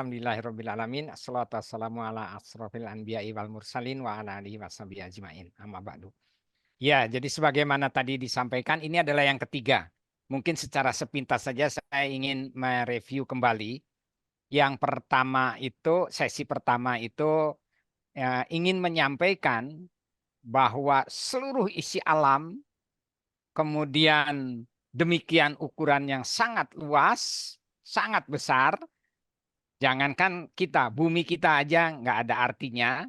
Alhamdulillahirrabbilalamin. Assalatu wassalamu ala asrofil anbiya'i wal mursalin wa ala alihi washabihi ajmain. Amma ba'du. Ya, jadi sebagaimana tadi disampaikan, ini adalah yang ketiga. Mungkin secara sepintas saja saya ingin mereview kembali. Yang pertama itu, sesi pertama itu ingin menyampaikan bahwa seluruh isi alam, kemudian demikian ukuran yang sangat luas, sangat besar. Jangankan kita, bumi kita aja nggak ada artinya.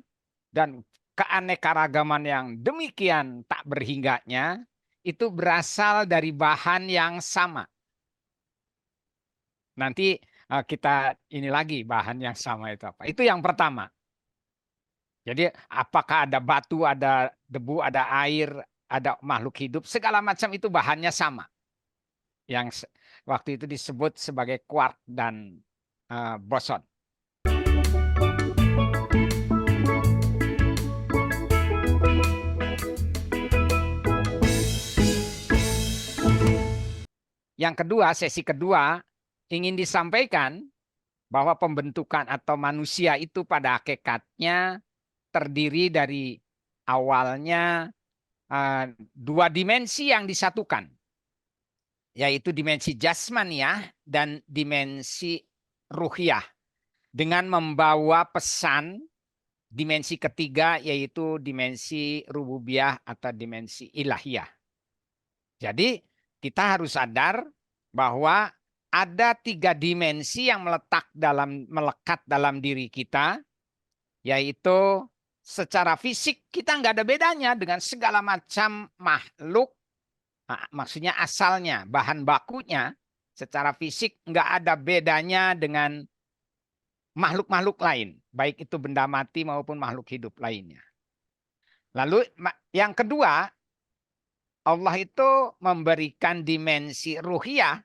Dan keanekaragaman yang demikian tak berhingganya, itu berasal dari bahan yang sama. Nanti kita ini lagi bahan yang sama itu apa. Itu yang pertama. Jadi apakah ada batu, ada debu, ada air, ada makhluk hidup, segala macam itu bahannya sama. Yang waktu itu disebut sebagai quark dan boson. Yang kedua, sesi kedua, ingin disampaikan bahwa pembentukan atau manusia itu pada hakikatnya terdiri dari awalnya dua dimensi yang disatukan, yaitu dimensi jasmaniah dan dimensi ruhiyah, dengan membawa pesan dimensi ketiga, yaitu dimensi rububiyah atau dimensi ilahiyah. Jadi kita harus sadar bahwa ada tiga dimensi yang melekat dalam diri kita, yaitu secara fisik kita nggak ada bedanya dengan segala macam makhluk. Nah, maksudnya asalnya, bahan bakunya secara fisik nggak ada bedanya dengan makhluk-makhluk lain, baik itu benda mati maupun makhluk hidup lainnya. Lalu yang kedua, Allah itu memberikan dimensi ruhiyah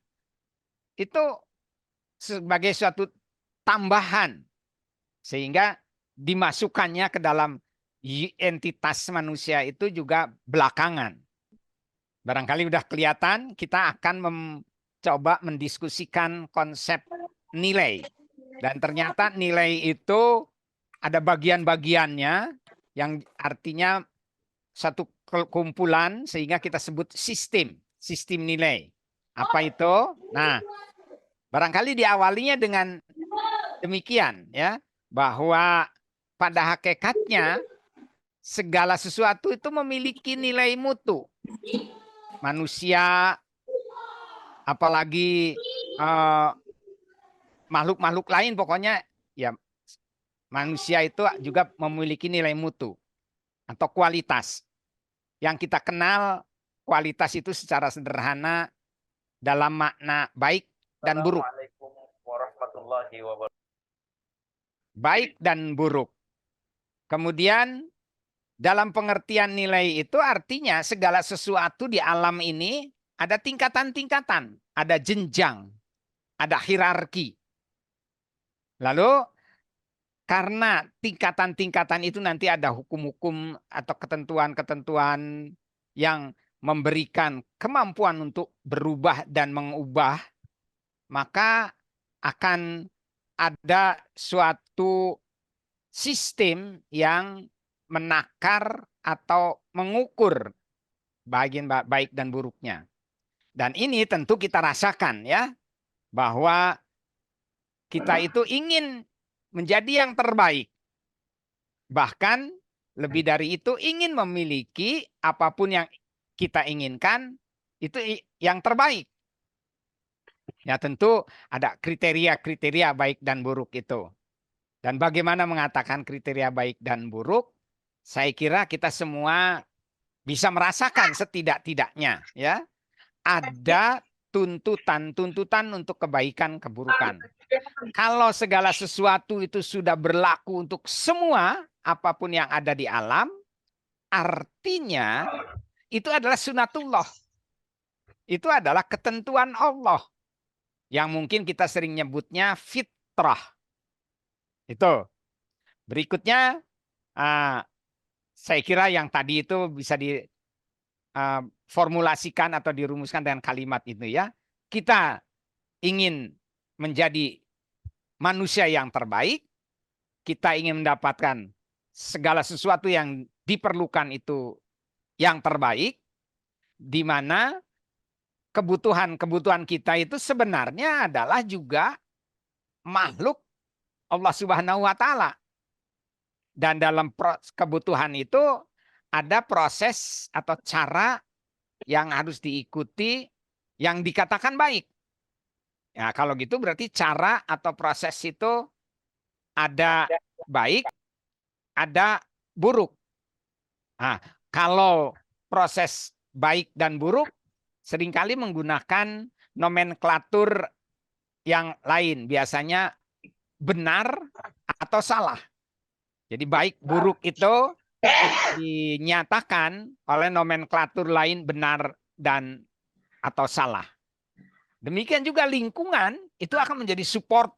itu sebagai suatu tambahan, sehingga dimasukkannya ke dalam entitas manusia itu juga belakangan. Barangkali udah kelihatan, kita akan mencoba mendiskusikan konsep nilai. Dan ternyata nilai itu ada bagian-bagiannya yang artinya satu kumpulan, sehingga kita sebut sistem nilai. Apa itu? Nah, barangkali diawalinya dengan demikian, ya, bahwa pada hakikatnya segala sesuatu itu memiliki nilai mutu. Manusia, apalagi makhluk-makhluk lain, pokoknya ya manusia itu juga memiliki nilai mutu atau kualitas. Yang kita kenal kualitas itu secara sederhana dalam makna baik dan buruk. Assalamualaikum warahmatullahi wabarakatuh. Baik dan buruk. Kemudian dalam pengertian nilai itu artinya segala sesuatu di alam ini ada tingkatan-tingkatan, ada jenjang, ada hierarki. Lalu karena tingkatan-tingkatan itu nanti ada hukum-hukum atau ketentuan-ketentuan yang memberikan kemampuan untuk berubah dan mengubah, maka akan ada suatu sistem yang menakar atau mengukur bagian baik dan buruknya. Dan ini tentu kita rasakan, ya, bahwa kita itu ingin menjadi yang terbaik. Bahkan lebih dari itu, ingin memiliki apapun yang kita inginkan itu yang terbaik. Ya, tentu ada kriteria-kriteria baik dan buruk itu. Dan bagaimana mengatakan kriteria baik dan buruk? Saya kira kita semua bisa merasakan setidak-tidaknya, ya, ada tuntutan-tuntutan untuk kebaikan keburukan. Kalau segala sesuatu itu sudah berlaku untuk semua, apapun yang ada di alam, artinya itu adalah sunatullah. Itu adalah ketentuan Allah. Yang mungkin kita sering nyebutnya fitrah. Itu. Berikutnya, saya kira yang tadi itu bisa diformulasikan atau dirumuskan dengan kalimat itu, ya. Kita ingin menjadi manusia yang terbaik, kita ingin mendapatkan segala sesuatu yang diperlukan itu yang terbaik, di mana kebutuhan-kebutuhan kita itu sebenarnya adalah juga makhluk Allah Subhanahu wa Ta'ala. Dan dalam kebutuhan itu ada proses atau cara yang harus diikuti yang dikatakan baik. Ya, kalau gitu berarti cara atau proses itu ada baik, ada buruk. Nah, kalau proses baik dan buruk seringkali menggunakan nomenklatur yang lain, biasanya benar atau salah. Jadi baik buruk itu dinyatakan oleh nomenklatur lain benar dan atau salah. Demikian juga lingkungan itu akan menjadi support,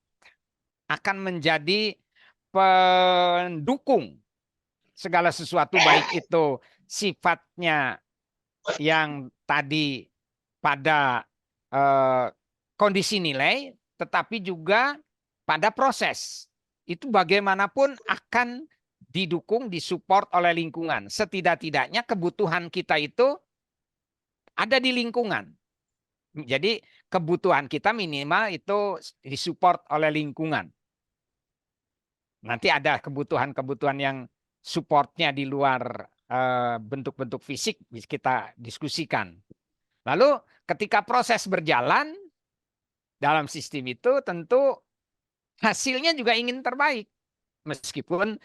akan menjadi pendukung segala sesuatu, baik itu sifatnya yang tadi pada kondisi nilai, tetapi juga pada proses. Itu bagaimanapun akan didukung, disupport oleh lingkungan. Setidak-tidaknya kebutuhan kita itu ada di lingkungan. Jadi kebutuhan kita minimal itu disupport oleh lingkungan. Nanti ada kebutuhan-kebutuhan yang supportnya di luar bentuk-bentuk fisik kita diskusikan. Lalu ketika proses berjalan dalam sistem itu tentu hasilnya juga ingin terbaik. Meskipun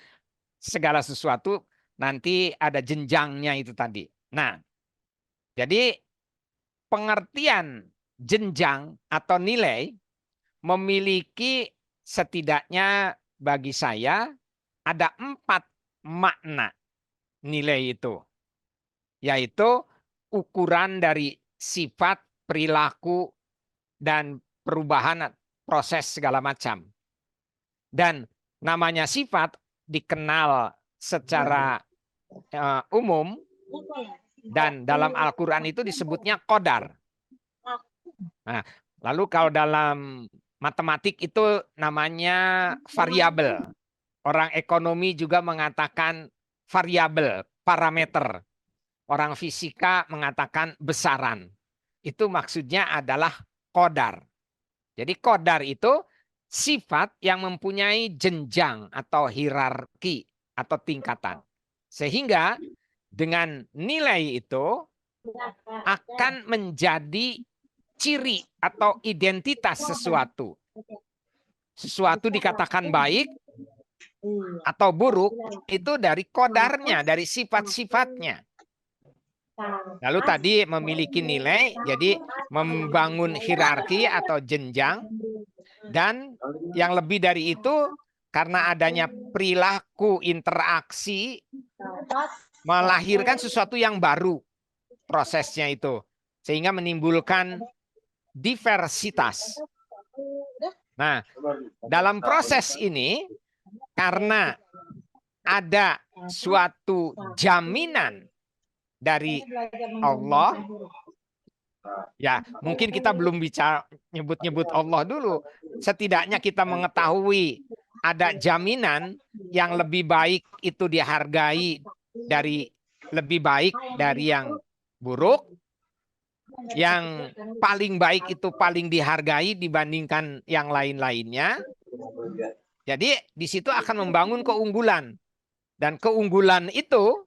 segala sesuatu nanti ada jenjangnya itu tadi. Nah, jadi pengertian jenjang atau nilai memiliki setidaknya bagi saya ada 4 makna nilai itu. Yaitu ukuran dari sifat, perilaku, dan perubahan proses segala macam. Dan namanya sifat dikenal secara umum dan dalam Al-Quran itu disebutnya qadar. Nah, lalu kalau dalam matematik itu namanya variabel. Orang ekonomi juga mengatakan variabel, parameter. Orang fisika mengatakan besaran. Itu maksudnya adalah qadar. Jadi qadar itu sifat yang mempunyai jenjang atau hierarki atau tingkatan. Sehingga dengan nilai itu akan menjadi ciri atau identitas sesuatu. Sesuatu dikatakan baik atau buruk itu dari qadarnya, dari sifat-sifatnya. Lalu tadi memiliki nilai, jadi membangun hierarki atau jenjang. Dan yang lebih dari itu, karena adanya perilaku interaksi, melahirkan sesuatu yang baru prosesnya itu. Sehingga menimbulkan diversitas. Nah, dalam proses ini, karena ada suatu jaminan dari Allah, ya mungkin kita belum bicara nyebut-nyebut Allah dulu. Setidaknya kita mengetahui ada jaminan yang lebih baik itu dihargai dari lebih baik dari yang buruk. Yang paling baik itu paling dihargai dibandingkan yang lain-lainnya. Jadi di situ akan membangun keunggulan. Dan keunggulan itu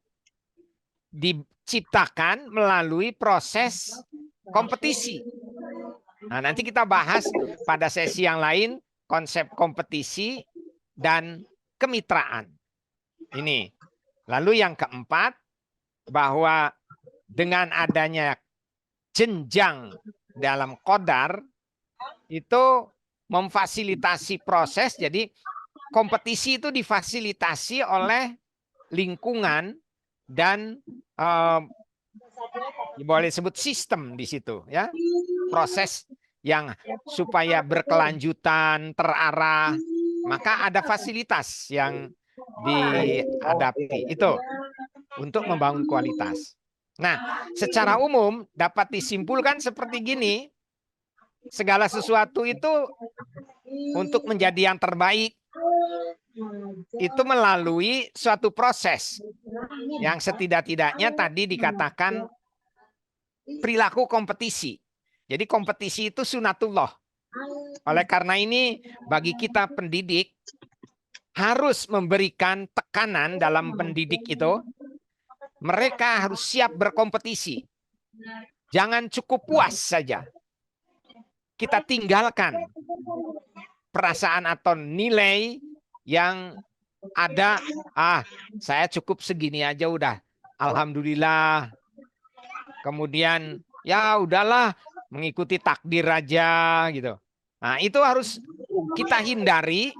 diciptakan melalui proses kompetisi. Nah, nanti kita bahas pada sesi yang lain konsep kompetisi dan kemitraan. Ini. Lalu yang keempat, bahwa dengan adanya jenjang dalam qadar itu memfasilitasi proses. Jadi kompetisi itu difasilitasi oleh lingkungan dan boleh disebut sistem di situ, ya. Proses yang supaya berkelanjutan, terarah, maka ada fasilitas yang dihadapi itu untuk membangun kualitas. Nah, secara umum dapat disimpulkan seperti gini, segala sesuatu itu untuk menjadi yang terbaik itu melalui suatu proses yang setidak-tidaknya tadi dikatakan perilaku kompetisi. Jadi kompetisi itu sunatullah. Oleh karena ini bagi kita pendidik harus memberikan tekanan dalam pendidik itu. Mereka harus siap berkompetisi. Jangan cukup puas saja. Kita tinggalkan perasaan atau nilai yang ada, saya cukup segini aja udah. Alhamdulillah. Kemudian ya udahlah mengikuti takdir aja gitu. Nah, itu harus kita hindari.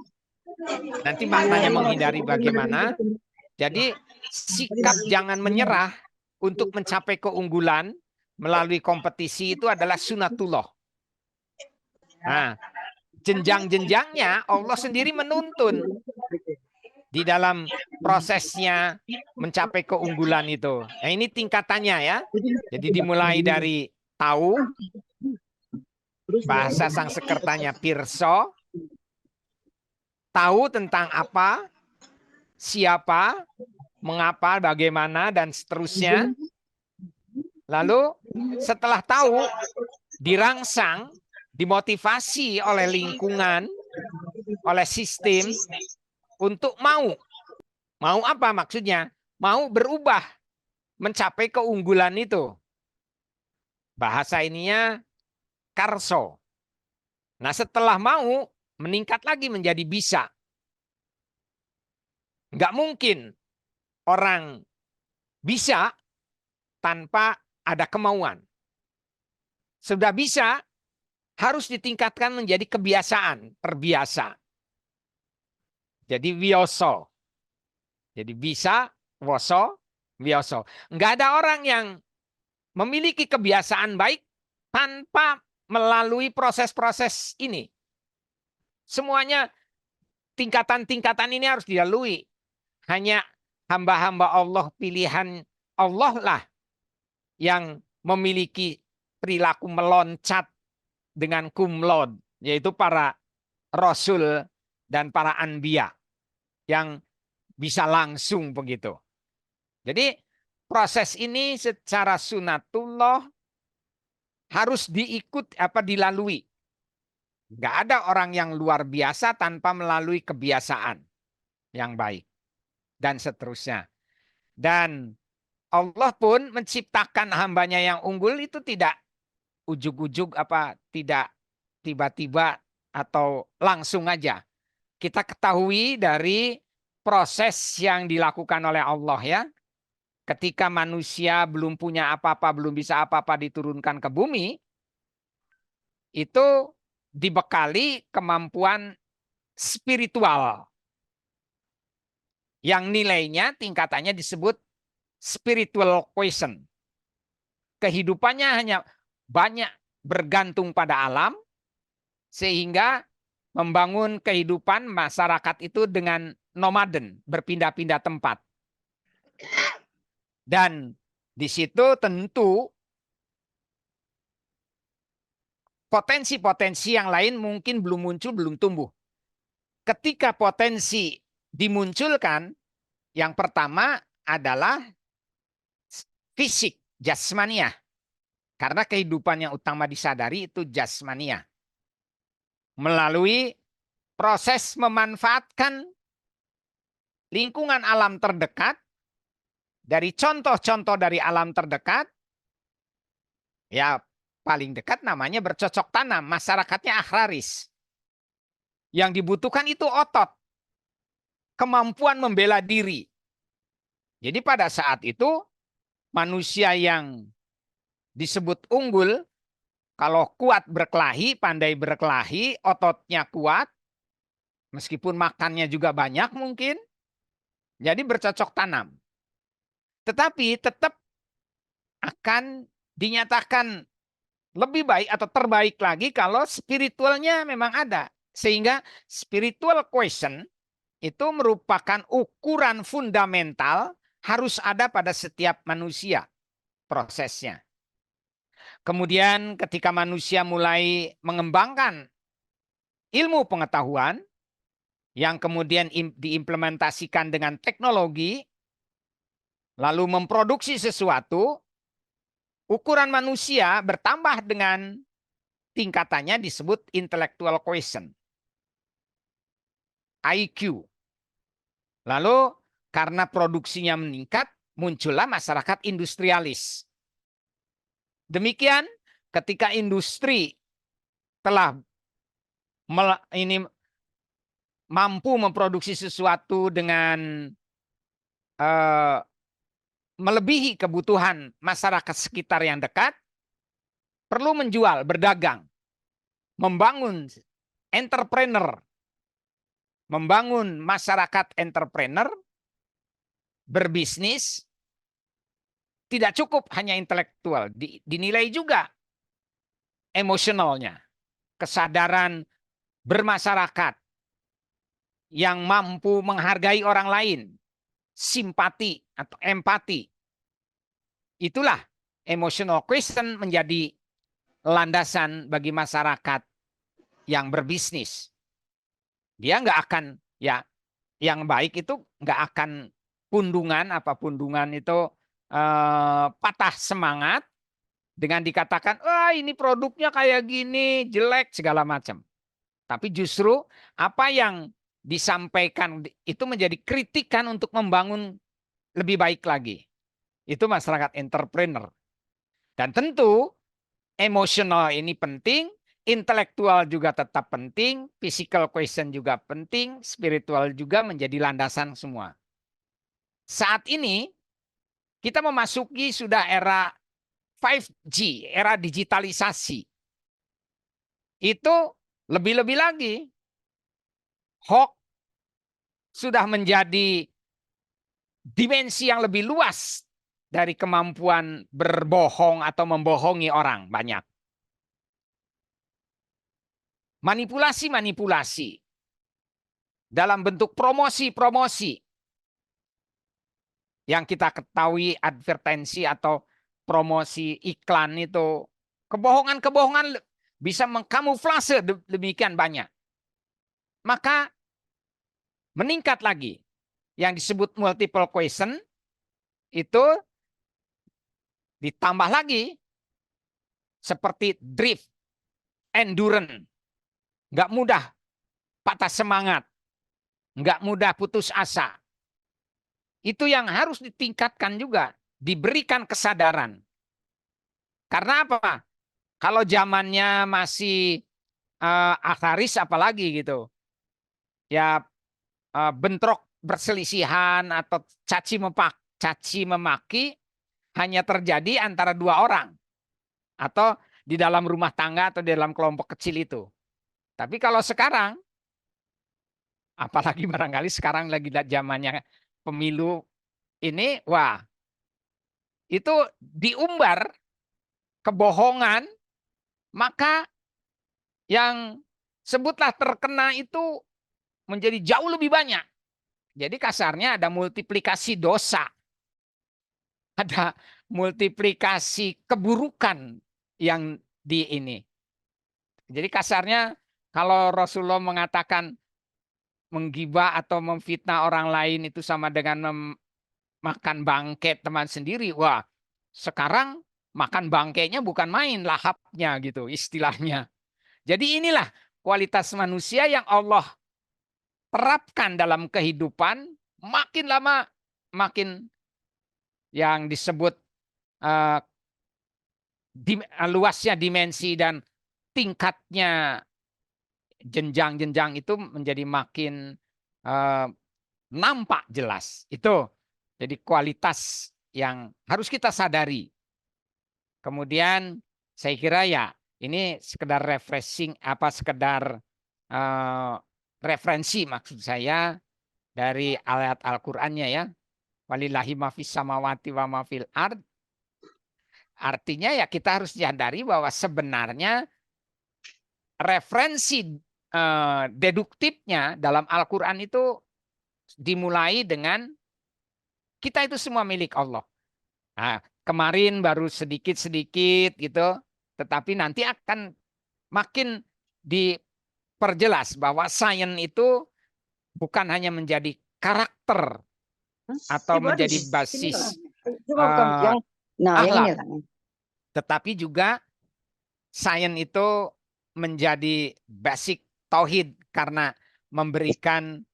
Nanti maknanya menghindari bagaimana. Jadi sikap jangan menyerah untuk mencapai keunggulan melalui kompetisi itu adalah sunatullah. Nah, jenjang-jenjangnya Allah sendiri menuntun di dalam prosesnya mencapai keunggulan itu. Nah, ini tingkatannya ya. Jadi dimulai dari tahu, bahasa Sangsekertanya pirso, tahu tentang apa, siapa, mengapa, bagaimana, dan seterusnya. Lalu setelah tahu, dirangsang, dimotivasi oleh lingkungan, oleh sistem, untuk mau. Mau apa maksudnya? Mau berubah, mencapai keunggulan itu. Bahasa ininya karso. Nah setelah mau, meningkat lagi menjadi bisa. Nggak mungkin orang bisa tanpa ada kemauan. Sudah bisa, harus ditingkatkan menjadi kebiasaan, terbiasa. Jadi wioso. Jadi bisa, woso, wioso. Nggak ada orang yang memiliki kebiasaan baik tanpa melalui proses-proses ini. Semuanya tingkatan-tingkatan ini harus dilalui. Hanya hamba-hamba Allah, pilihan Allah lah yang memiliki perilaku meloncat dengan kumlod, yaitu para rasul dan para anbiya yang bisa langsung begitu. Jadi proses ini secara sunatullah harus dilalui. Nggak ada orang yang luar biasa tanpa melalui kebiasaan yang baik dan seterusnya. Dan Allah pun menciptakan hambanya yang unggul itu tidak ujug-ujug tidak tiba-tiba atau langsung aja. Kita ketahui dari proses yang dilakukan oleh Allah ya. Ketika manusia belum punya apa-apa, belum bisa apa-apa diturunkan ke bumi, itu dibekali kemampuan spiritual. Yang nilainya tingkatannya disebut spiritual quotient. Kehidupannya hanya banyak bergantung pada alam, sehingga membangun kehidupan masyarakat itu dengan nomaden, berpindah-pindah tempat. Dan di situ tentu potensi-potensi yang lain mungkin belum muncul, belum tumbuh. Ketika potensi dimunculkan, yang pertama adalah fisik, jasmania. Karena kehidupan yang utama disadari itu jasmania. Melalui proses memanfaatkan lingkungan alam terdekat, dari contoh-contoh dari alam terdekat, ya paling dekat namanya bercocok tanam, masyarakatnya agraris. Yang dibutuhkan itu otot, kemampuan membela diri. Jadi pada saat itu manusia yang disebut unggul, kalau kuat berkelahi, pandai berkelahi, ototnya kuat, meskipun makannya juga banyak mungkin, jadi bercocok tanam. Tetapi tetap akan dinyatakan lebih baik atau terbaik lagi kalau spiritualnya memang ada. Sehingga spiritual quotient itu merupakan ukuran fundamental harus ada pada setiap manusia prosesnya. Kemudian ketika manusia mulai mengembangkan ilmu pengetahuan yang kemudian diimplementasikan dengan teknologi, lalu memproduksi sesuatu, ukuran manusia bertambah dengan tingkatannya disebut intellectual quotient, IQ. Lalu karena produksinya meningkat, muncullah masyarakat industrialis. Demikian ketika industri telah ini mampu memproduksi sesuatu dengan melebihi kebutuhan masyarakat sekitar yang dekat, perlu menjual, berdagang, membangun entrepreneur, membangun masyarakat entrepreneur, berbisnis, tidak cukup hanya intelektual, dinilai juga emosionalnya, kesadaran bermasyarakat yang mampu menghargai orang lain, simpati atau empati. Itulah emotional quotient menjadi landasan bagi masyarakat yang berbisnis. Dia nggak akan, ya, yang baik itu nggak akan pundungan, apa pundungan itu patah semangat dengan dikatakan, wah ini produknya kayak gini, jelek, segala macam. Tapi justru apa yang disampaikan itu menjadi kritikan untuk membangun lebih baik lagi. Itu masyarakat entrepreneur. Dan tentu emosional ini penting, intelektual juga tetap penting, physical question juga penting, spiritual juga menjadi landasan semua. Saat ini kita memasuki sudah era 5G, era digitalisasi. Itu lebih-lebih lagi. Hoax sudah menjadi dimensi yang lebih luas dari kemampuan berbohong atau membohongi orang banyak. Manipulasi-manipulasi dalam bentuk promosi-promosi yang kita ketahui advertensi atau promosi iklan itu, kebohongan-kebohongan bisa mengkamuflase demikian banyak. Maka meningkat lagi yang disebut multiple question, itu ditambah lagi seperti drift, endurance, nggak mudah patah semangat, nggak mudah putus asa. Itu yang harus ditingkatkan juga, diberikan kesadaran. Karena apa? Kalau zamannya masih akharis apalagi gitu, ya bentrok perselisihan atau caci memaki hanya terjadi antara dua orang atau di dalam rumah tangga atau di dalam kelompok kecil itu. Tapi kalau sekarang, apalagi barangkali sekarang lagi zamannya pemilu ini, wah, itu diumbar kebohongan, maka yang sebutlah terkena itu menjadi jauh lebih banyak. Jadi kasarnya ada multiplikasi dosa, ada multiplikasi keburukan yang di ini. Jadi kasarnya kalau Rasulullah mengatakan menggibah atau memfitnah orang lain itu sama dengan makan bangkai teman sendiri. Wah, sekarang makan bangkainya bukan main, lahapnya gitu istilahnya. Jadi inilah kualitas manusia yang Allah terapkan dalam kehidupan, makin lama makin yang disebut uh, luasnya dimensi dan tingkatnya jenjang-jenjang itu menjadi makin uh, nampak jelas. Itu jadi kualitas yang harus kita sadari. Kemudian saya kira ya ini sekedar refreshing, apa sekedar referensi maksud saya dari ayat Al-Qur'annya ya. Walillahi ma fis samawati wa ma fil ard. Artinya ya kita harus sadari bahwa sebenarnya referensi deduktifnya dalam Al-Qur'an itu dimulai dengan kita itu semua milik Allah. Nah, kemarin baru sedikit-sedikit gitu, tetapi nanti akan makin perjelas bahwa sains itu bukan hanya menjadi karakter atau menjadi basis Yang nah yang ini akhlak, kan. tetapi juga sains itu menjadi basic tauhid karena memberikan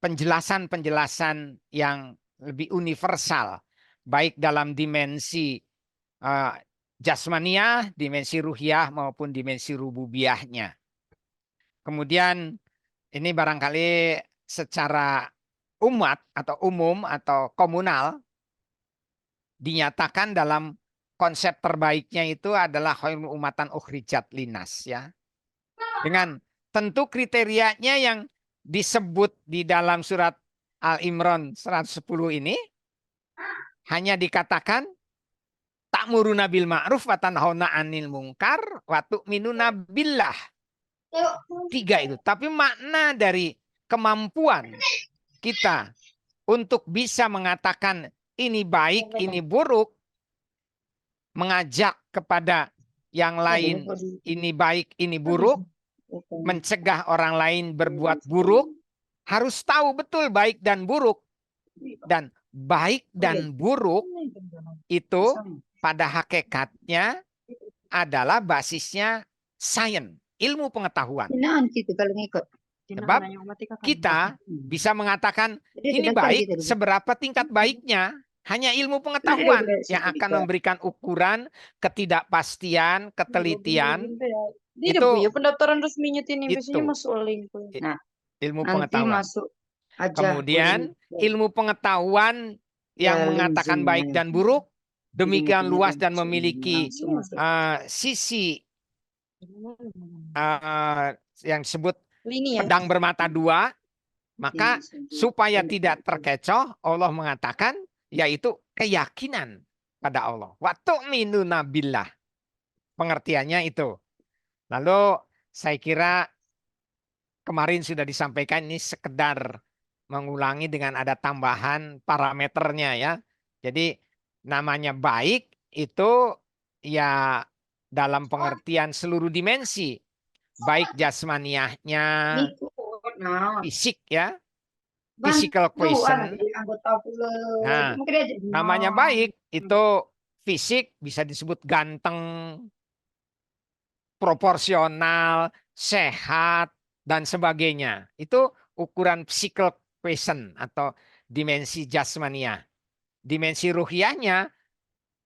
penjelasan-penjelasan yang lebih universal, baik dalam dimensi jasmaniah, dimensi ruhiyah maupun dimensi rububiyahnya. Kemudian ini barangkali secara umat atau umum atau komunal dinyatakan dalam konsep terbaiknya itu adalah khairul umatan ukhrijat linas, ya. Dengan tentu kriterianya yang disebut di dalam surat Al-Imran 110 ini hanya dikatakan ta'muruna bil ma'ruf wa tanhauna 'anil munkar wa tu'minuna billah. 3 itu. Tapi makna dari kemampuan kita untuk bisa mengatakan ini baik, ini buruk, mengajak kepada yang lain ini baik, ini buruk, mencegah orang lain berbuat buruk, harus tahu betul baik dan buruk. Dan baik dan buruk itu pada hakikatnya adalah basisnya sains, ilmu pengetahuan. Sebab kita bisa mengatakan ini baik, seberapa tingkat baiknya, hanya ilmu pengetahuan yang akan memberikan ukuran ketidakpastian, ketelitian. Itu pendaftaran resminya ini itu. biasanya masuk link. Nah, Ilmu nanti pengetahuan. masuk aja. Kemudian ilmu pengetahuan yang mengatakan baik dan buruk demikian luas dan memiliki sisi yang disebut pedang bermata dua, maka supaya tidak terkecoh Allah mengatakan yaitu keyakinan pada Allah. Wa tu'minuna billah. Pengertiannya itu. Lalu saya kira kemarin sudah disampaikan, ini sekedar mengulangi dengan ada tambahan parameternya, ya. Jadi namanya baik itu ya dalam pengertian seluruh dimensi. Baik jasmaniahnya, fisik, ya. Physical question. Nah, namanya baik itu fisik bisa disebut ganteng, proporsional, sehat, dan sebagainya. Itu ukuran physical question atau dimensi jasmania. Dimensi ruhiyahnya,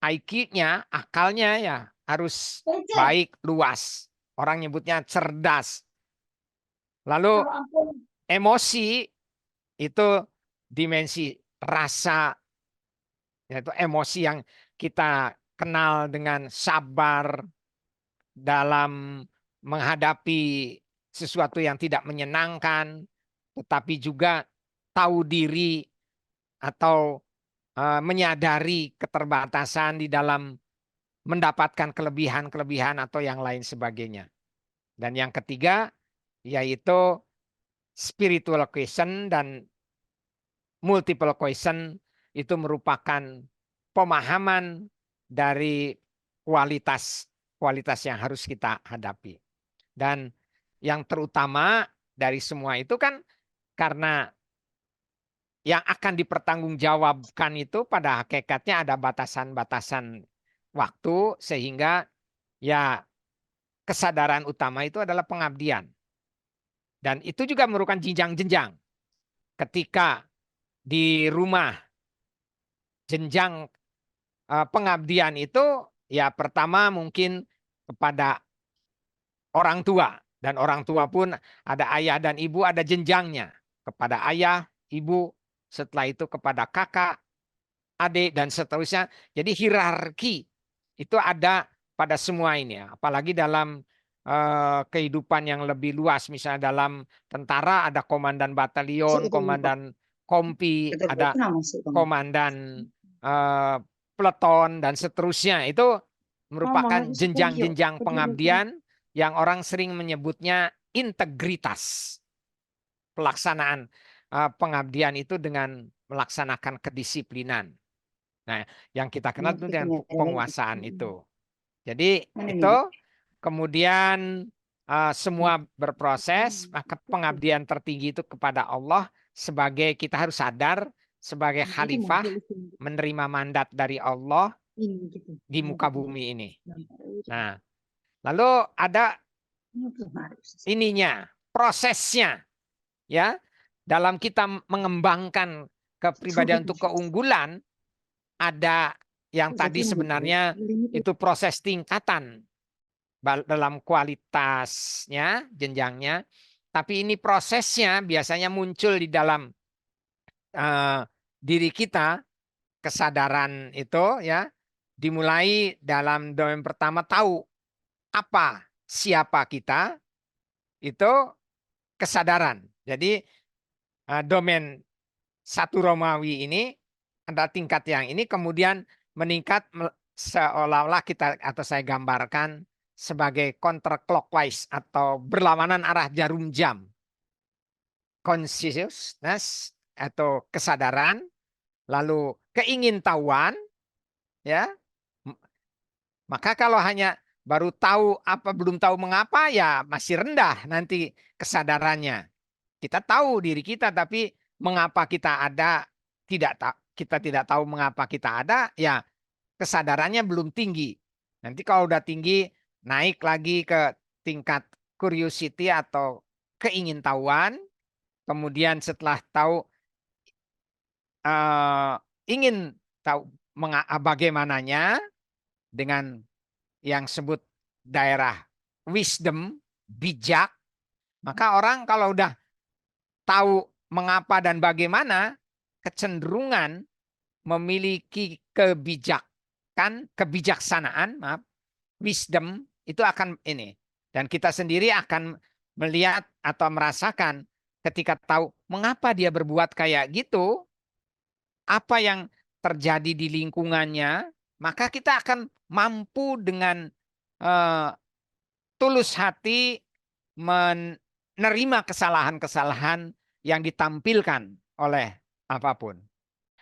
IQ-nya, akalnya ya harus baik, luas. Orang nyebutnya cerdas. Lalu emosi itu dimensi rasa, yaitu emosi yang kita kenal dengan sabar dalam menghadapi sesuatu yang tidak menyenangkan, tetapi juga tahu diri atau menyadari keterbatasan di dalam mendapatkan kelebihan-kelebihan atau yang lain sebagainya. Dan yang ketiga yaitu spiritual question dan multiple question, itu merupakan pemahaman dari kualitas yang harus kita hadapi. Dan yang terutama dari semua itu kan karena yang akan dipertanggungjawabkan itu pada hakikatnya ada batasan-batasan waktu, sehingga ya kesadaran utama itu adalah pengabdian. Dan itu juga merupakan jenjang-jenjang. Ketika di rumah jenjang pengabdian itu ya pertama mungkin kepada orang tua, dan orang tua pun ada ayah dan ibu, ada jenjangnya, kepada ayah, ibu, setelah itu kepada kakak, adik, dan seterusnya. Jadi hierarki itu ada pada semua ini, ya. Apalagi dalam kehidupan yang lebih luas, misalnya dalam tentara ada komandan batalion, komandan kompi, ada komandan peleton, dan seterusnya. Itu merupakan jenjang-jenjang pengabdian yang orang sering menyebutnya integritas. Pelaksanaan pengabdian itu dengan melaksanakan kedisiplinan. Nah, yang kita kenal itu dengan penguasaan itu. Jadi itu kemudian semua berproses, maka pengabdian tertinggi itu kepada Allah sebagai kita harus sadar sebagai khalifah menerima mandat dari Allah di muka bumi ini. Nah, lalu ada ininya, prosesnya, ya, dalam kita mengembangkan kepribadian untuk keunggulan, ada yang tadi sebenarnya itu proses tingkatan dalam kualitasnya, jenjangnya, tapi ini prosesnya biasanya muncul di dalam diri kita, kesadaran itu ya, dimulai dalam domain pertama tahu apa siapa kita, itu kesadaran. Jadi domain satu Romawi ini ada tingkat yang ini kemudian meningkat seolah-olah kita atau saya gambarkan sebagai counterclockwise atau berlawanan arah jarum jam. Consciousness atau kesadaran, lalu keingintahuan, ya. Maka kalau hanya baru tahu apa belum tahu mengapa ya masih rendah nanti kesadarannya. Kita tahu diri kita tapi mengapa kita ada kita tidak tahu mengapa kita ada ya kesadarannya belum tinggi. Nanti kalau udah tinggi naik lagi ke tingkat curiosity atau keingintahuan. Kemudian setelah tahu ingin tahu bagaimananya dengan yang sebut daerah wisdom, bijak, maka orang kalau udah tahu mengapa dan bagaimana, kecenderungan memiliki kebijaksanaan, maaf, wisdom itu akan ini. Dan kita sendiri akan melihat atau merasakan ketika tahu mengapa dia berbuat kayak gitu, apa yang terjadi di lingkungannya, maka kita akan mampu dengan tulus hati menerima kesalahan-kesalahan yang ditampilkan oleh apapun.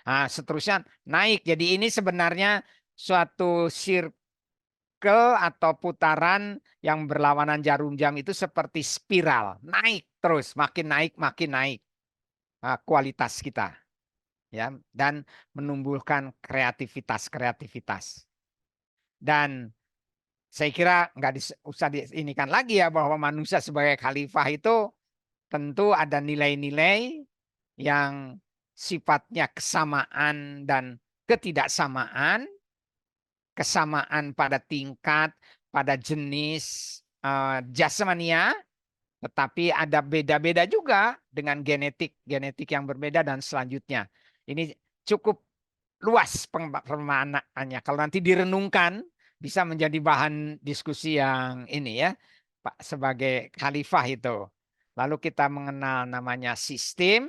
Nah, seterusnya naik. Jadi ini sebenarnya suatu circle atau putaran yang berlawanan jarum jam itu seperti spiral. Naik terus, makin naik kualitas kita. Ya, dan menumbuhkan kreativitas. Dan saya kira nggak usah diinikan lagi ya bahwa manusia sebagai khalifah itu tentu ada nilai-nilai yang sifatnya kesamaan dan ketidaksamaan, kesamaan pada tingkat, pada jenis jasmania, tetapi ada beda-beda juga dengan genetik yang berbeda dan selanjutnya. Ini cukup luas permaanannya. Kalau nanti direnungkan bisa menjadi bahan diskusi yang ini ya, Pak, sebagai khalifah itu. Lalu kita mengenal namanya sistem.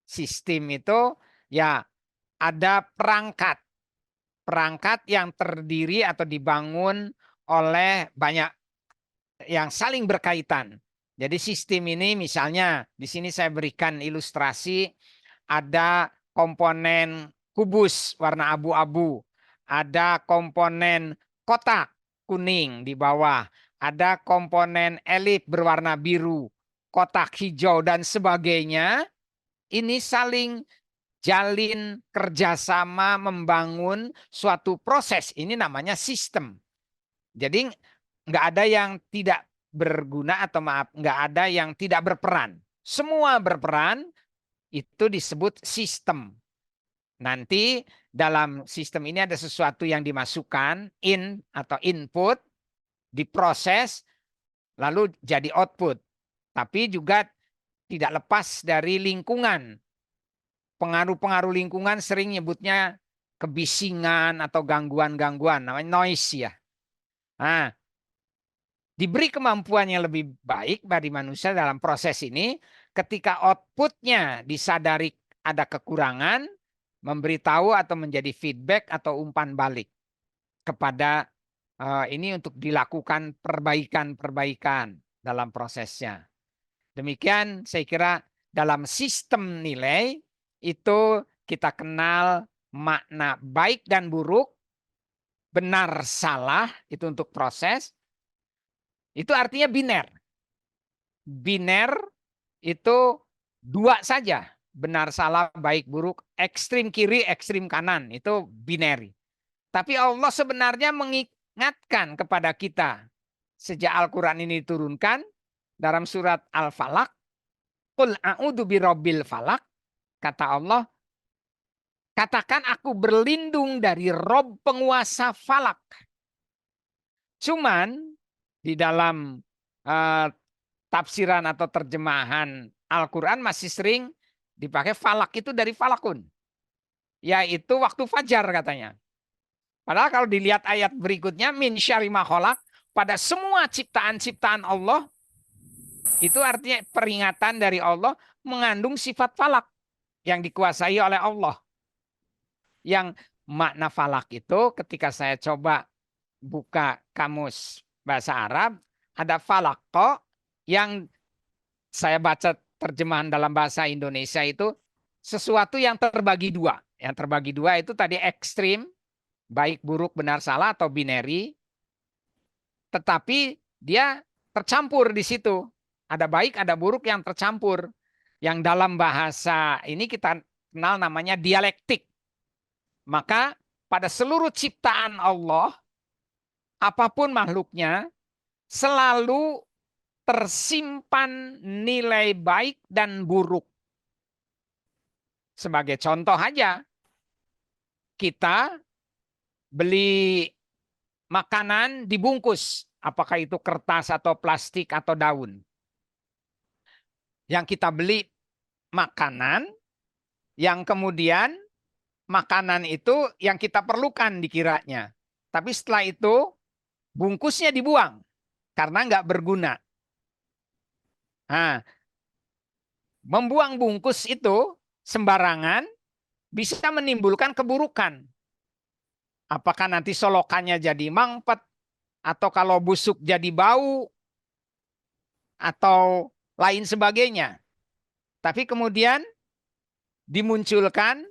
Sistem itu ya ada perangkat yang terdiri atau dibangun oleh banyak yang saling berkaitan. Jadi sistem ini misalnya di sini saya berikan ilustrasi, ada komponen kubus warna abu-abu, ada komponen kotak kuning di bawah, ada komponen elip berwarna biru, kotak hijau dan sebagainya. Ini saling jalin kerjasama membangun suatu proses. Ini namanya sistem. Jadi nggak ada yang tidak berguna atau maaf, nggak ada yang tidak berperan. Semua berperan, itu disebut sistem. Nanti dalam sistem ini ada sesuatu yang dimasukkan, in atau input, diproses, lalu jadi output. Tapi juga tidak lepas dari lingkungan. Pengaruh-pengaruh lingkungan sering nyebutnya kebisingan atau gangguan-gangguan, namanya noise ya. Nah, diberi kemampuan yang lebih baik bagi manusia dalam proses ini, ketika outputnya disadari ada kekurangan, memberitahu atau menjadi feedback atau umpan balik kepada ini untuk dilakukan perbaikan-perbaikan dalam prosesnya. Demikian saya kira dalam sistem nilai itu kita kenal makna baik dan buruk, benar salah itu untuk proses. Itu artinya biner. biner itu dua saja. Benar salah, baik buruk, ekstrim kiri, ekstrim kanan. Itu binary. Tapi Allah sebenarnya mengingatkan kepada kita. Sejak Al-Quran ini diturunkan dalam surat Al-Falaq. Qul a'udzu birabbil falaq. Kata Allah, katakan aku berlindung dari Rob penguasa falak. Cuman di dalam tafsiran atau terjemahan Al-Quran masih sering dipakai falak itu dari falakun. Yaitu waktu fajar katanya. Padahal kalau dilihat ayat berikutnya, min syarri ma khalaq, pada semua ciptaan-ciptaan Allah, itu artinya peringatan dari Allah mengandung sifat falak yang dikuasai oleh Allah. Yang makna falak itu ketika saya coba buka kamus bahasa Arab, ada falako yang saya baca terjemahan dalam bahasa Indonesia itu sesuatu yang terbagi dua. Yang terbagi dua itu tadi ekstrim, baik buruk benar salah atau binary, tetapi dia tercampur di situ. Ada baik, ada buruk yang tercampur. Yang dalam bahasa ini kita kenal namanya dialektik. Maka pada seluruh ciptaan Allah, apapun makhluknya, selalu tersimpan nilai baik dan buruk. Sebagai contoh aja, kita beli makanan dibungkus, apakah itu kertas atau plastik atau daun. Yang kita beli makanan, yang kemudian makanan itu yang kita perlukan dikiranya. Tapi setelah itu bungkusnya dibuang karena nggak berguna. Nah, membuang bungkus itu sembarangan bisa menimbulkan keburukan. Apakah nanti solokannya jadi mangpet, atau kalau busuk jadi bau, atau lain sebagainya. Tapi kemudian dimunculkan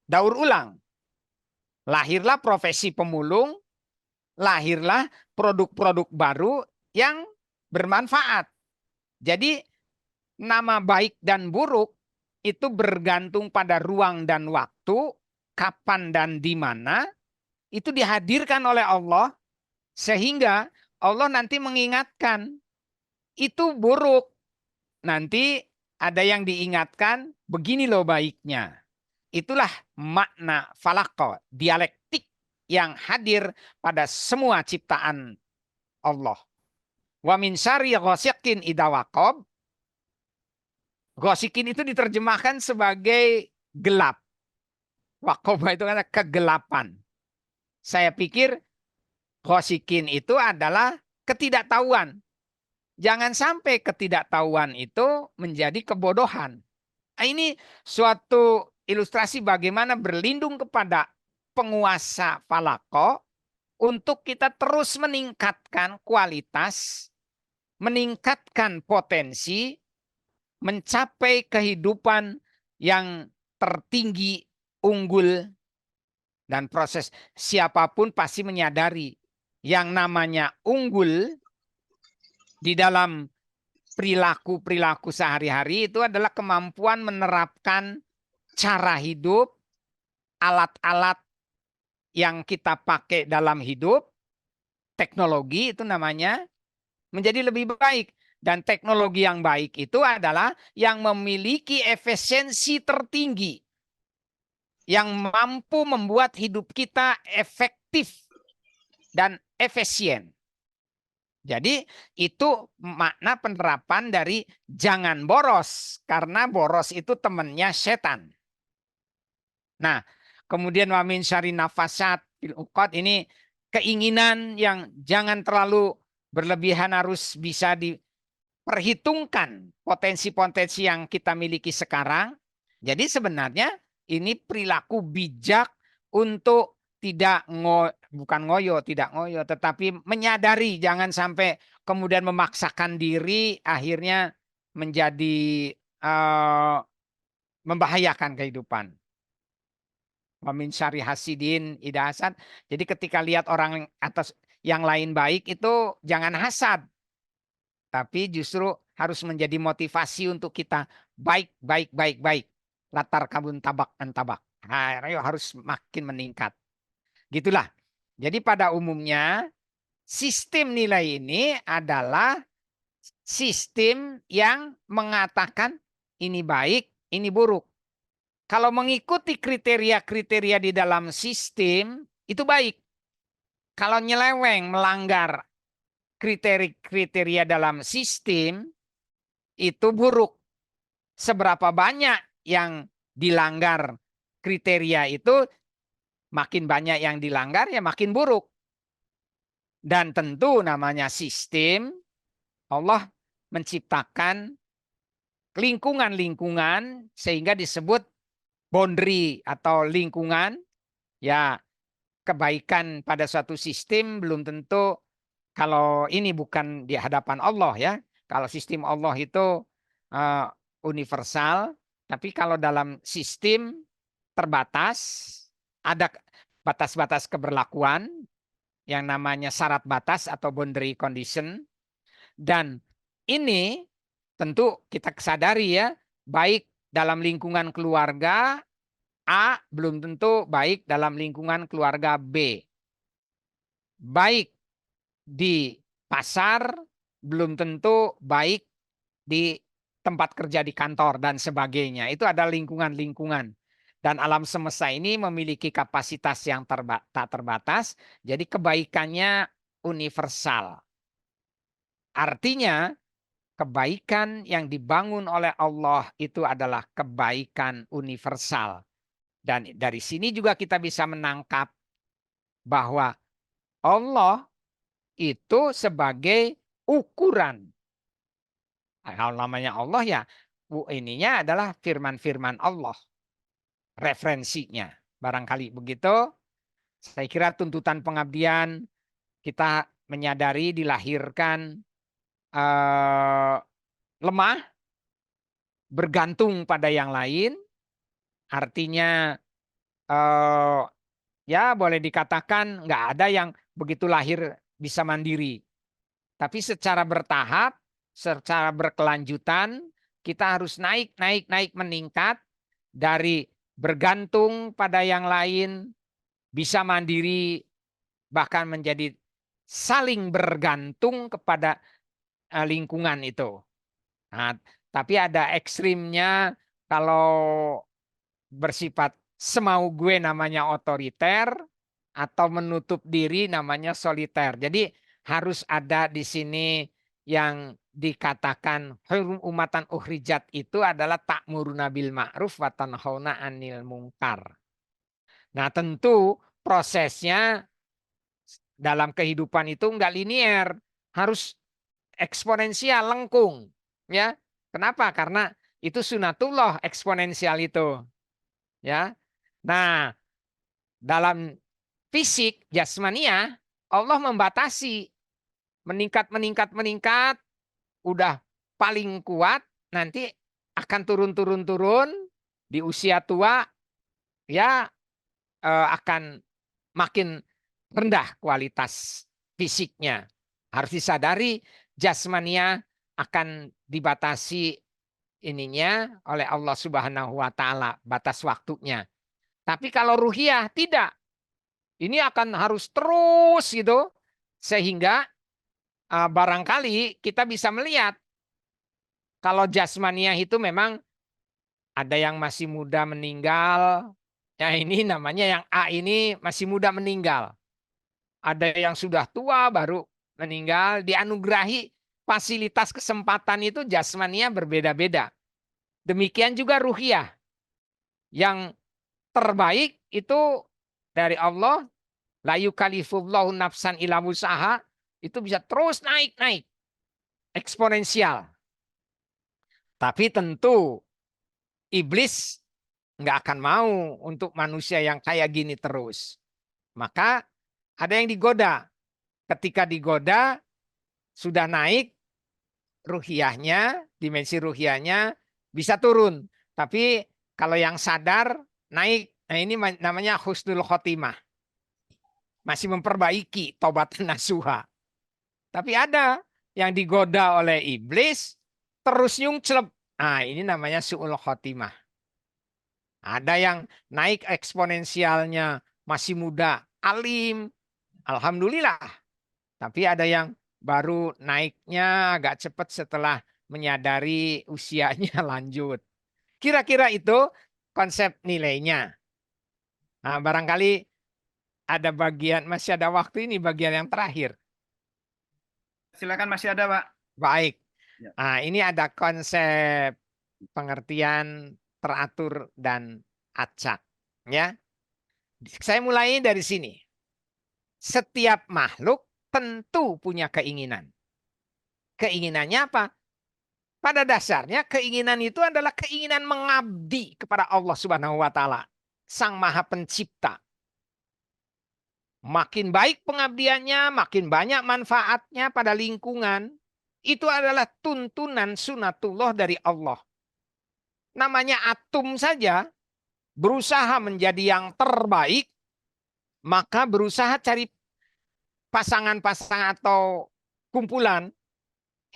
daur ulang. Lahirlah profesi pemulung, lahirlah produk-produk baru yang bermanfaat. Jadi nama baik dan buruk itu bergantung pada ruang dan waktu, kapan dan di mana, itu dihadirkan oleh Allah, sehingga Allah nanti mengingatkan, itu buruk. Nanti ada yang diingatkan, begini loh baiknya. Itulah makna falako, dialektik yang hadir pada semua ciptaan Allah. Wa min syarri ghasiqin idza waqab. Ghasiqin itu diterjemahkan sebagai gelap. Waqab itu kan kegelapan. Saya pikir ghasiqin itu adalah ketidaktahuan. Jangan sampai ketidaktahuan itu menjadi kebodohan. Ini suatu ilustrasi bagaimana berlindung kepada penguasa falako untuk kita terus meningkatkan kualitas, meningkatkan potensi, mencapai kehidupan yang tertinggi, unggul, dan proses siapapun pasti menyadari yang namanya unggul di dalam perilaku-perilaku sehari-hari itu adalah kemampuan menerapkan cara hidup, alat-alat yang kita pakai dalam hidup, teknologi itu namanya, menjadi lebih baik. Dan teknologi yang baik itu adalah yang memiliki efisiensi tertinggi, yang mampu membuat hidup kita efektif dan efisien. Jadi itu makna penerapan dari jangan boros, karena boros itu temannya setan. Nah, kemudian wa min syarri nafasat fil uqad, ini keinginan yang jangan terlalu berlebihan, harus bisa diperhitungkan potensi-potensi yang kita miliki sekarang. Jadi sebenarnya ini perilaku bijak untuk tidak bukan ngoyo, tetapi menyadari, jangan sampai kemudian memaksakan diri akhirnya menjadi membahayakan kehidupan. Wa min syarri hasidin idza hasad. Jadi ketika lihat orang atas yang lain baik itu jangan hasad. tapi justru harus menjadi motivasi untuk kita baik, baik, baik, baik. Latar kabun tabak antabak. Nah, ayo harus makin meningkat. Gitulah. Jadi pada umumnya sistem nilai ini adalah sistem yang mengatakan ini baik, ini buruk. Kalau mengikuti kriteria-kriteria di dalam sistem, itu baik. Kalau nyeleweng, melanggar kriteria dalam sistem, itu buruk. Seberapa banyak yang dilanggar kriteria itu, makin banyak yang dilanggar, ya makin buruk. Dan tentu namanya sistem, Allah menciptakan lingkungan-lingkungan sehingga disebut boundary atau lingkungan. Ya, kebaikan pada suatu sistem belum tentu kalau ini bukan di hadapan Allah ya. Kalau sistem Allah itu uh, universal, tapi kalau dalam sistem terbatas, ada batas-batas keberlakuan yang namanya syarat batas atau boundary condition. Dan ini tentu kita sadari ya, baik dalam lingkungan keluarga A belum tentu baik dalam lingkungan keluarga B. Baik di pasar belum tentu baik di tempat kerja di kantor dan sebagainya. Itu ada lingkungan-lingkungan. Dan alam semesta ini memiliki kapasitas yang tak terbatas, jadi kebaikannya universal. Artinya kebaikan yang dibangun oleh Allah itu adalah kebaikan universal. Dan dari sini juga kita bisa menangkap bahwa Allah itu sebagai ukuran. Kalau namanya Allah ya, ininya adalah firman-firman Allah. Referensinya. Barangkali begitu. Saya kira tuntutan pengabdian kita menyadari dilahirkan lemah, bergantung pada yang lain, artinya ya boleh dikatakan nggak ada yang begitu lahir bisa mandiri. Tapi secara bertahap, secara berkelanjutan, kita harus naik, meningkat dari bergantung pada yang lain, bisa mandiri, bahkan menjadi saling bergantung kepada lingkungan itu. Nah, tapi ada ekstrimnya kalau bersifat semau gue namanya otoriter atau menutup diri namanya soliter. Jadi harus ada di sini yang dikatakan umatan ukhrijat itu adalah ta'muruna bil ma'ruf wa tanhauna 'anil munkar. Nah, tentu prosesnya dalam kehidupan itu enggak linier, harus eksponensial, lengkung, ya. Kenapa? Karena itu sunatullah eksponensial itu, ya. Nah, dalam fisik jasmania Allah membatasi meningkat, udah paling kuat, nanti akan turun di usia tua, ya akan makin rendah kualitas fisiknya. Harus disadari jasmania akan dibatasi ininya oleh Allah Subhanahu wa taala, batas waktunya. Tapi kalau ruhiyah tidak. Ini akan harus terus gitu sehingga barangkali kita bisa melihat kalau jasmania itu memang ada yang masih muda meninggal. Ya ini namanya yang A ini masih muda meninggal. Ada yang sudah tua baru meninggal, dianugerahi fasilitas kesempatan itu jasmania berbeda-beda. Demikian juga ruhiyah. Yang terbaik itu dari Allah, la yukallifullahu nafsan illa wus'aha, itu bisa terus naik eksponensial. Tapi tentu iblis nggak akan mau untuk manusia yang kayak gini terus. Maka ada yang digoda. Ketika digoda sudah naik ruhiyahnya, dimensi ruhiyahnya bisa turun. Tapi kalau yang sadar naik. Nah ini namanya husnul khotimah. Masih memperbaiki tobat nasuha. Tapi ada yang digoda oleh iblis, terus nyungsep. Nah, ini namanya su'ul khotimah. Ada yang naik eksponensialnya, masih muda, alim, alhamdulillah. Tapi ada yang baru naiknya agak cepat setelah menyadari usianya lanjut. Kira-kira itu konsep nilainya. Nah, barangkali ada bagian, masih ada waktu, ini bagian yang terakhir. Silakan, masih ada, Pak. Baik. Ya. Nah, ini ada konsep pengertian teratur dan acak. Ya. Saya mulai dari sini. Setiap makhluk tentu punya keinginan. Keinginannya apa? Pada dasarnya keinginan itu adalah keinginan mengabdi kepada Allah Subhanahu wa taala, Sang Maha Pencipta. Makin baik pengabdiannya, makin banyak manfaatnya pada lingkungan. Itu adalah tuntunan sunatullah dari Allah. Namanya atom saja, berusaha menjadi yang terbaik, maka berusaha cari pasangan-pasangan atau kumpulan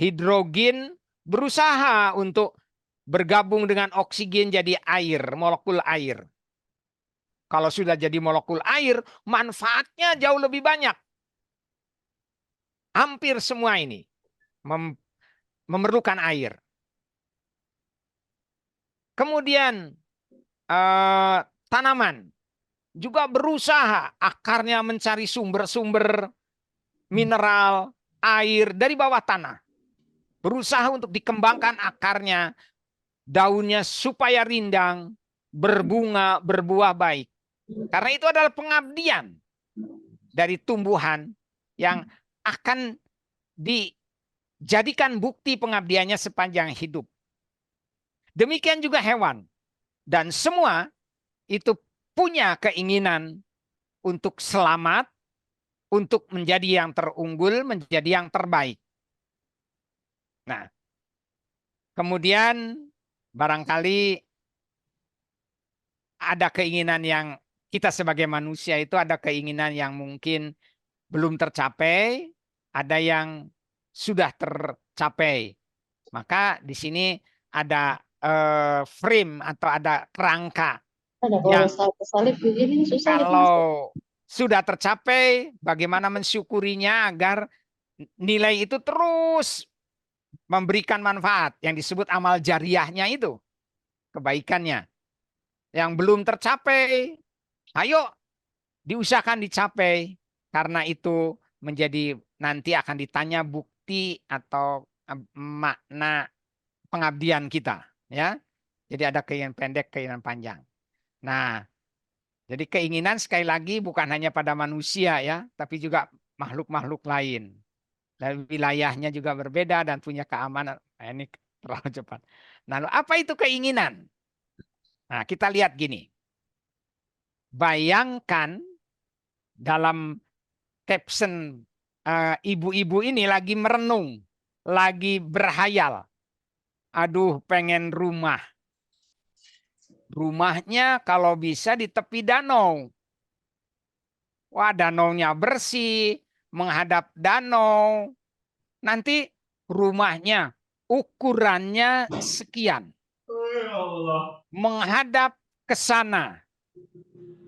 hidrogen, berusaha untuk bergabung dengan oksigen jadi air, molekul air. Kalau sudah jadi molekul air, manfaatnya jauh lebih banyak. Hampir semua ini memerlukan air. Kemudian tanaman juga berusaha akarnya mencari sumber-sumber mineral, air dari bawah tanah. Berusaha untuk dikembangkan akarnya, daunnya supaya rindang, berbunga, berbuah baik. Karena itu adalah pengabdian dari tumbuhan yang akan dijadikan bukti pengabdiannya sepanjang hidup. Demikian juga hewan. Dan semua itu punya keinginan untuk selamat, untuk menjadi yang terunggul, menjadi yang terbaik. Nah, kemudian barangkali ada keinginan yang kita sebagai manusia itu ada keinginan yang mungkin belum tercapai, ada yang sudah tercapai. Maka di sini ada frame atau ada kerangka yang kalau sudah tercapai, bagaimana mensyukurinya agar nilai itu terus memberikan manfaat yang disebut amal jariahnya itu, kebaikannya. Yang belum tercapai, ayo diusahakan dicapai, karena itu menjadi nanti akan ditanya bukti atau makna pengabdian kita, ya. Jadi ada keinginan pendek, keinginan panjang. Nah, jadi keinginan sekali lagi bukan hanya pada manusia ya, tapi juga makhluk-makhluk lain. Dan wilayahnya juga berbeda dan punya keamanan. Nah, ini terlalu cepat. Nah, apa itu keinginan? Nah, kita lihat gini. Bayangkan dalam caption ibu-ibu ini lagi merenung, lagi berhayal. Aduh, pengen rumah. Rumahnya kalau bisa di tepi danau. Wah, danaunya bersih, menghadap danau. Nanti rumahnya ukurannya sekian. Menghadap ke sana.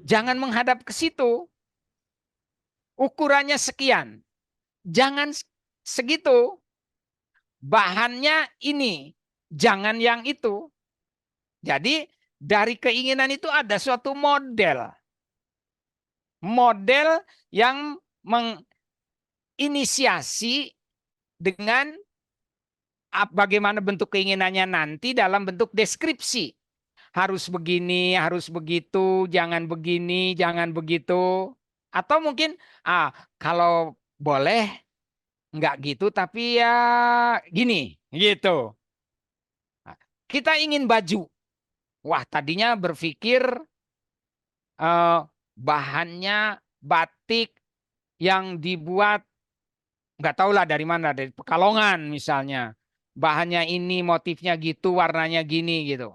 Jangan menghadap ke situ. Ukurannya sekian. Jangan segitu. Bahannya ini. Jangan yang itu. Jadi dari keinginan itu ada suatu model. Model yang menginisiasi dengan bagaimana bentuk keinginannya nanti dalam bentuk deskripsi. Harus begini, harus begitu, jangan begini, jangan begitu. Atau mungkin kalau boleh nggak gitu tapi ya gini, gitu. Nah, kita ingin baju. Wah, tadinya berpikir bahannya batik yang dibuat nggak tahulah dari mana, dari Pekalongan misalnya. Bahannya ini, motifnya gitu, warnanya gini gitu.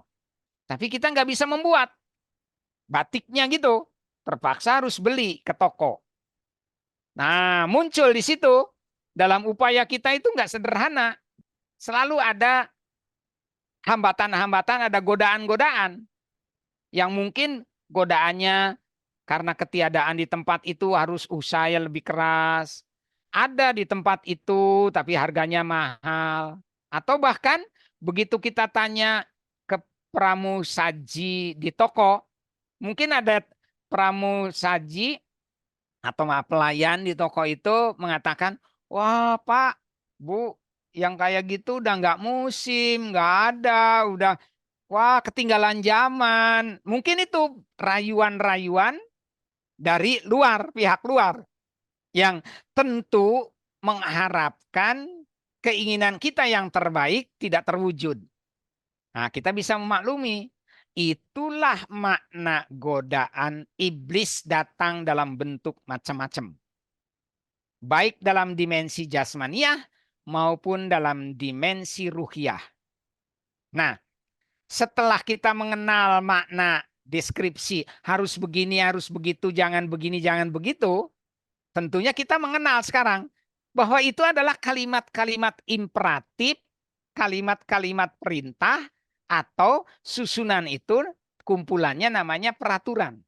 Tapi kita nggak bisa membuat batiknya gitu. Terpaksa harus beli ke toko. Nah, muncul di situ dalam upaya kita itu nggak sederhana. Selalu ada hambatan-hambatan, ada godaan-godaan. Yang mungkin godaannya karena ketiadaan di tempat itu harus usaha yang lebih keras. Ada di tempat itu tapi harganya mahal. Atau bahkan begitu kita tanya ke pramusaji di toko, mungkin ada pramusaji atau pelayan di toko itu mengatakan, wah Pak, Bu, yang kayak gitu udah nggak musim, nggak ada, udah wah ketinggalan zaman. Mungkin itu rayuan-rayuan dari luar, pihak luar yang tentu mengharapkan keinginan kita yang terbaik tidak terwujud. Nah, kita bisa memaklumi. Itulah makna godaan iblis datang dalam bentuk macam-macam. Baik dalam dimensi jasmaniah maupun dalam dimensi ruhiyah. Nah, setelah kita mengenal makna deskripsi, harus begini, harus begitu, jangan begini, jangan begitu, tentunya kita mengenal sekarang bahwa itu adalah kalimat-kalimat imperatif, kalimat-kalimat perintah, atau susunan itu kumpulannya namanya peraturan.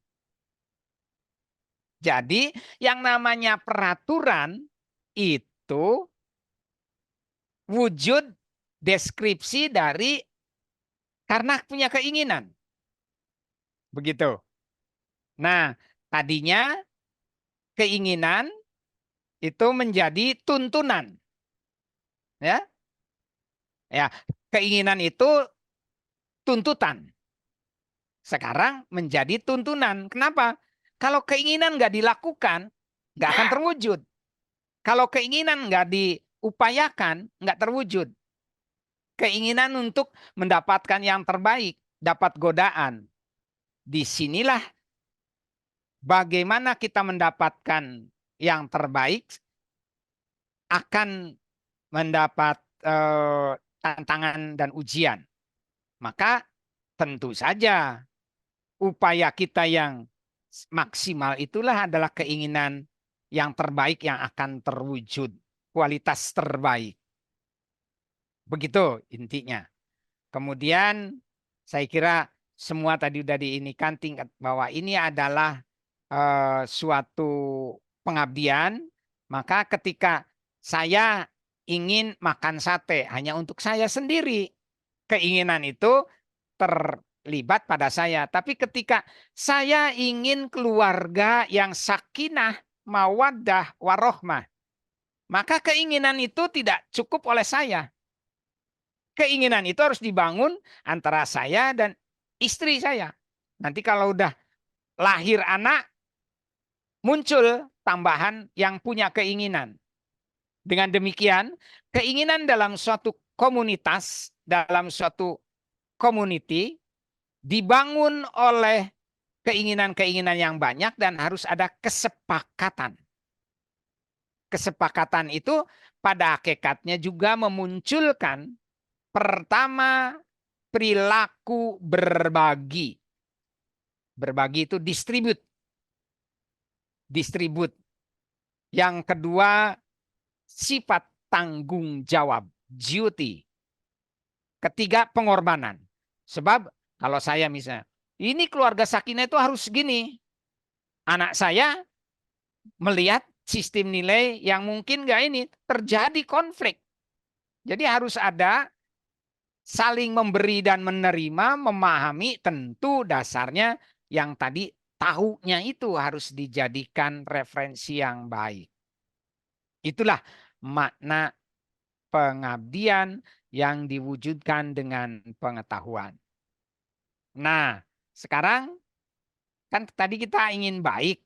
Jadi yang namanya peraturan itu wujud deskripsi dari karena punya keinginan. Begitu. Nah, tadinya keinginan itu menjadi tuntunan. Ya. Ya, keinginan itu tuntutan. Sekarang menjadi tuntunan. Kenapa? Kalau keinginan nggak dilakukan, nggak akan terwujud. Kalau keinginan nggak diupayakan, nggak terwujud. Keinginan untuk mendapatkan yang terbaik, dapat godaan. Disinilah bagaimana kita mendapatkan yang terbaik akan mendapat tantangan dan ujian. Maka tentu saja upaya kita yang maksimal itulah adalah keinginan yang terbaik yang akan terwujud. Kualitas terbaik. Begitu intinya. Kemudian saya kira semua tadi sudah diinikan tingkat bahwa ini adalah suatu pengabdian. Maka ketika saya ingin makan sate hanya untuk saya sendiri, keinginan itu terlibat pada saya. Tapi ketika saya ingin keluarga yang sakinah, mawaddah, warohmah, maka keinginan itu tidak cukup oleh saya. Keinginan itu harus dibangun antara saya dan istri saya. Nanti kalau udah lahir anak, muncul tambahan yang punya keinginan. Dengan demikian, keinginan dalam suatu komunitas, dalam suatu community, dibangun oleh keinginan-keinginan yang banyak dan harus ada kesepakatan. Kesepakatan itu pada hakikatnya juga memunculkan pertama perilaku berbagi. Berbagi itu distribute. Distribute. Yang kedua sifat tanggung jawab, duty. Ketiga pengorbanan. Sebab kalau saya misalnya, ini keluarga sakinah itu harus gini. Anak saya melihat sistem nilai yang mungkin nggak ini, terjadi konflik. Jadi harus ada saling memberi dan menerima, memahami, tentu dasarnya yang tadi tahunya itu harus dijadikan referensi yang baik. Itulah makna pengabdian yang diwujudkan dengan pengetahuan. Nah, sekarang kan tadi kita ingin baik.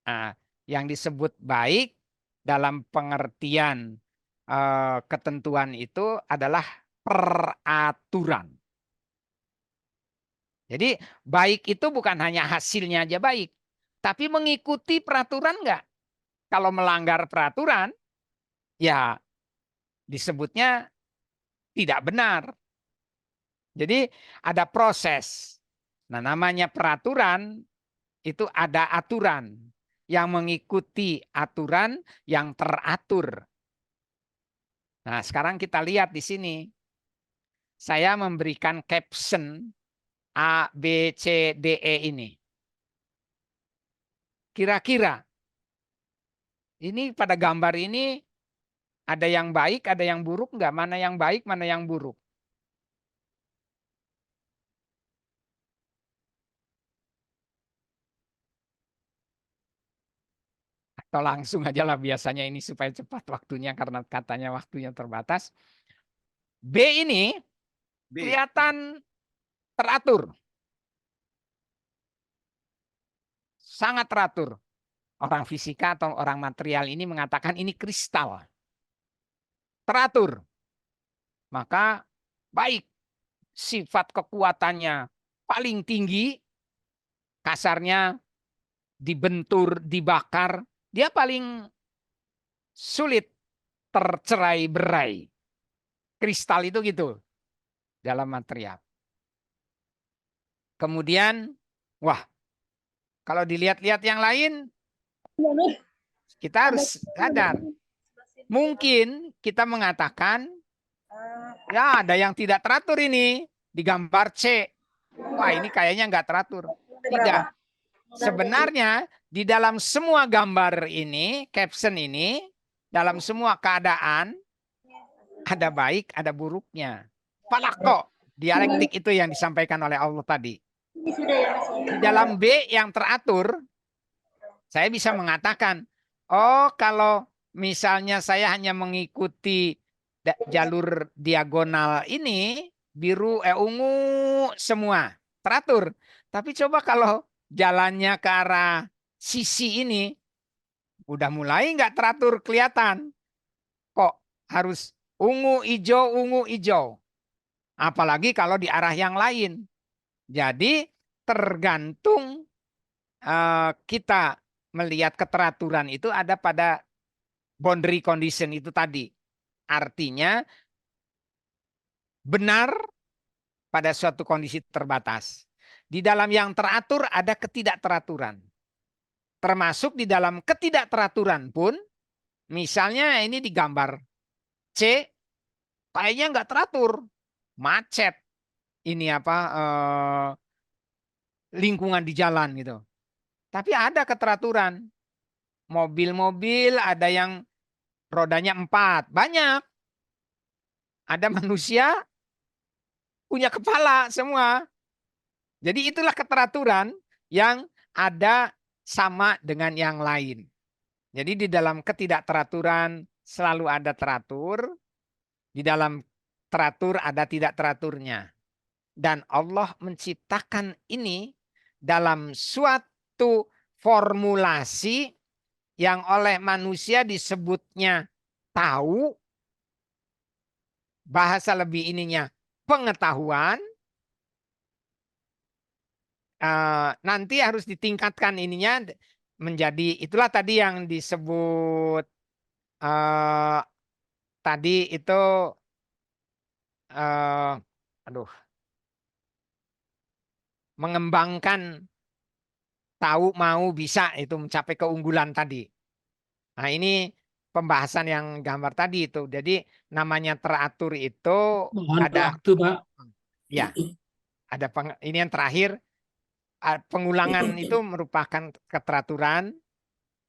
Nah, yang disebut baik dalam pengertian ketentuan itu adalah peraturan. Jadi baik itu bukan hanya hasilnya aja baik, tapi mengikuti peraturan enggak. Kalau melanggar peraturan, ya disebutnya tidak benar. Jadi ada proses. Nah, namanya peraturan itu ada aturan. yang mengikuti aturan yang teratur. Nah, sekarang kita lihat di sini. Saya memberikan caption A, B, C, D, E ini. Kira-kira ini pada gambar ini ada yang baik, ada yang buruk nggak? Mana yang baik, mana yang buruk? Atau langsung aja lah biasanya ini supaya cepat waktunya karena katanya waktunya terbatas. B ini B. kelihatan teratur. Sangat teratur. Orang fisika atau orang material ini mengatakan ini kristal. Teratur. Maka baik. Sifat kekuatannya paling tinggi. Kasarnya dibentur, dibakar. Dia paling sulit tercerai-berai. Kristal itu gitu. Dalam material. Kemudian, wah, kalau dilihat-lihat yang lain, kita harus sadar. Mungkin kita mengatakan, ya ada yang tidak teratur ini. Di gambar C. Wah ini kayaknya nggak teratur. Tidak. Sebenarnya di dalam semua gambar ini, caption ini, dalam semua keadaan, ada baik, ada buruknya. Falako, dialektik itu yang disampaikan oleh Allah tadi. Di dalam B yang teratur, saya bisa mengatakan, oh kalau misalnya saya hanya mengikuti jalur diagonal ini, biru, ungu, semua teratur. Tapi coba kalau jalannya ke arah sisi ini, udah mulai nggak teratur kelihatan. Kok harus ungu, hijau. Apalagi kalau di arah yang lain. Jadi tergantung kita melihat keteraturan itu ada pada boundary condition itu tadi. Artinya benar pada suatu kondisi terbatas. Di dalam yang teratur ada ketidakteraturan. Termasuk di dalam ketidakteraturan pun, misalnya ini di gambar C, kayaknya nggak teratur, macet. Ini apa lingkungan di jalan gitu. Tapi ada keteraturan. Mobil-mobil ada yang rodanya 4, banyak. Ada manusia punya kepala semua. Jadi itulah keteraturan yang ada sama dengan yang lain. Jadi di dalam ketidakteraturan selalu ada teratur. Di dalam teratur ada tidak teraturnya. Dan Allah menciptakan ini dalam suatu formulasi yang oleh manusia disebutnya tahu. Bahasa lebih ininya pengetahuan. Nanti harus ditingkatkan ininya menjadi, itulah tadi yang disebut tadi itu mengembangkan tahu mau bisa itu mencapai keunggulan tadi. Nah ini pembahasan yang gambar tadi itu. Jadi namanya teratur itu Mohon ada waktu, Pak. ya ada ini yang terakhir. Pengulangan itu merupakan keteraturan.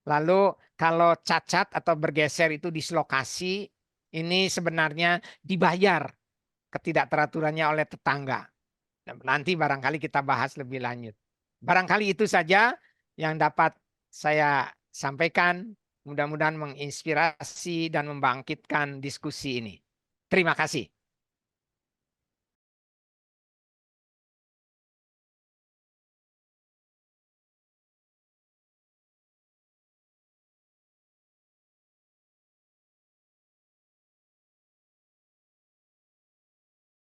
Lalu kalau cacat atau bergeser itu dislokasi, ini sebenarnya dibayar ketidakteraturannya oleh tetangga. Nanti barangkali kita bahas lebih lanjut. Barangkali itu saja yang dapat saya sampaikan. Mudah-mudahan menginspirasi dan membangkitkan diskusi ini. Terima kasih.